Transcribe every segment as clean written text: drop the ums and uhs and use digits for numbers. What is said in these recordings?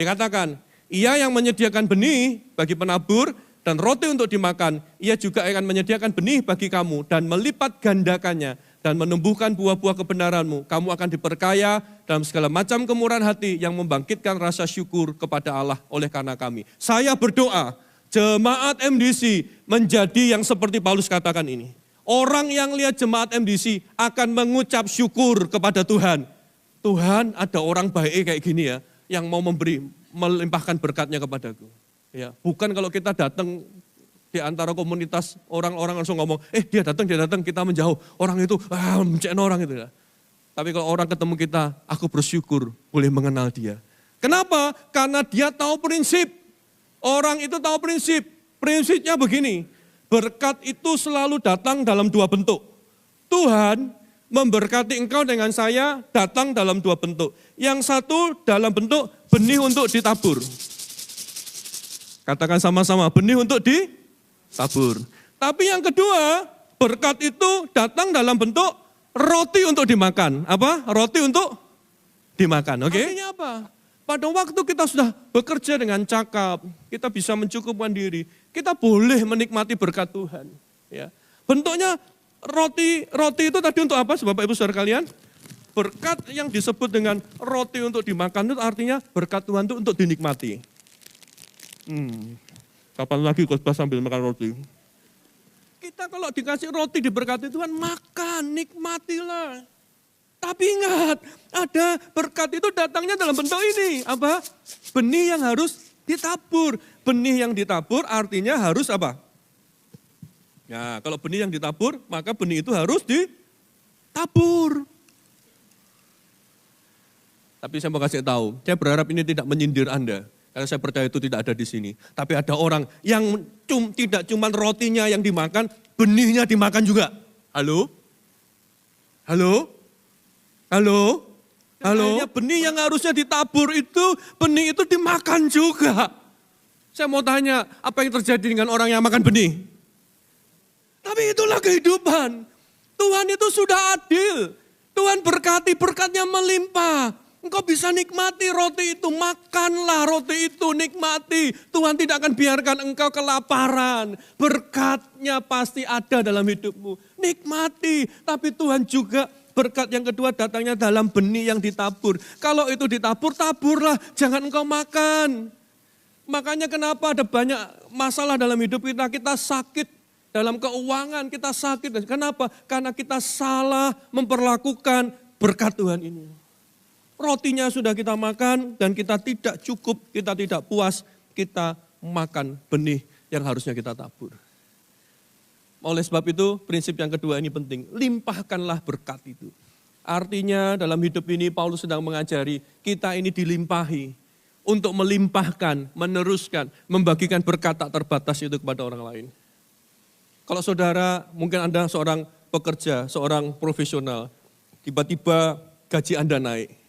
Dikatakan, ia yang menyediakan benih bagi penabur dan roti untuk dimakan, ia juga akan menyediakan benih bagi kamu dan melipat gandakannya dan menumbuhkan buah-buah kebenaranmu. Kamu akan diperkaya dalam segala macam kemurahan hati yang membangkitkan rasa syukur kepada Allah oleh karena kami. Saya berdoa, jemaat MDC menjadi yang seperti Paulus katakan ini. Orang yang lihat jemaat MDC akan mengucap syukur kepada Tuhan. Tuhan, ada orang baik kayak gini ya, yang mau melimpahkan berkatnya kepadaku. Ya, bukan kalau kita datang di antara komunitas orang-orang langsung ngomong, dia datang, kita menjauh. Orang itu, mencekno orang itu ya. Tapi kalau orang ketemu kita, aku bersyukur boleh mengenal dia. Kenapa? Karena dia tahu prinsip. Orang itu tahu prinsip. Prinsipnya begini, berkat itu selalu datang dalam dua bentuk. Tuhan memberkati engkau dengan saya datang dalam dua bentuk. Yang satu dalam bentuk benih untuk ditabur. Katakan sama-sama, benih untuk ditabur. Tapi yang kedua, berkat itu datang dalam bentuk roti untuk dimakan. Apa? Roti untuk dimakan, oke? Artinya apa? Pada waktu kita sudah bekerja dengan cakap, kita bisa mencukupkan diri, kita boleh menikmati berkat Tuhan. Ya. Bentuknya roti itu tadi untuk apa, Bapak Ibu Saudara kalian? Berkat yang disebut dengan roti untuk dimakan itu artinya berkat Tuhan itu untuk dinikmati. Kapan lagi khotbah sambil makan roti? Kita kalau dikasih roti diberkati Tuhan, makan, nikmatilah. Tapi ingat, ada berkat itu datangnya dalam bentuk ini. Apa? Benih yang harus ditabur. Benih yang ditabur artinya harus apa? Ya, kalau benih yang ditabur, maka benih itu harus ditabur. Tapi saya mau kasih tahu, saya berharap ini tidak menyindir Anda. Karena saya percaya itu tidak ada di sini. Tapi ada orang yang tidak cuma rotinya yang dimakan, benihnya dimakan juga. Halo? Halo? Halo? Halo? Benih yang harusnya ditabur itu, benih itu dimakan juga. Saya mau tanya, apa yang terjadi dengan orang yang makan benih? Tapi itulah kehidupan. Tuhan itu sudah adil. Tuhan berkati, berkatnya melimpah. Engkau bisa nikmati roti itu, makanlah roti itu, nikmati. Tuhan tidak akan biarkan engkau kelaparan. Berkatnya pasti ada dalam hidupmu. Nikmati, tapi Tuhan juga berkat yang kedua datangnya dalam benih yang ditabur. Kalau itu ditabur, taburlah, jangan engkau makan. Makanya kenapa ada banyak masalah dalam hidup kita, kita sakit dalam keuangan, kita sakit. Kenapa? Karena kita salah memperlakukan berkat Tuhan ini. Rotinya sudah kita makan dan kita tidak cukup, kita tidak puas, kita makan benih yang harusnya kita tabur. Oleh sebab itu prinsip yang kedua ini penting, limpahkanlah berkat itu. Artinya dalam hidup ini Paulus sedang mengajari kita ini dilimpahi untuk melimpahkan, meneruskan, membagikan berkat tak terbatas itu kepada orang lain. Kalau saudara, mungkin Anda seorang pekerja, seorang profesional, tiba-tiba gaji Anda naik.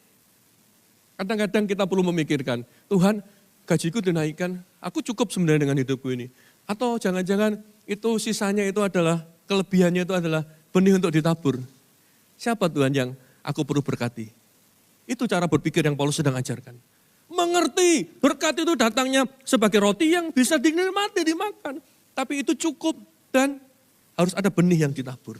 Kadang-kadang kita perlu memikirkan, Tuhan gajiku dinaikkan, aku cukup sebenarnya dengan hidupku ini. Atau jangan-jangan itu sisanya itu adalah, kelebihannya itu adalah benih untuk ditabur. Siapa Tuhan yang aku perlu berkati? Itu cara berpikir yang Paulus sedang ajarkan. Mengerti berkat itu datangnya sebagai roti yang bisa dinikmati, dimakan. Tapi itu cukup dan harus ada benih yang ditabur.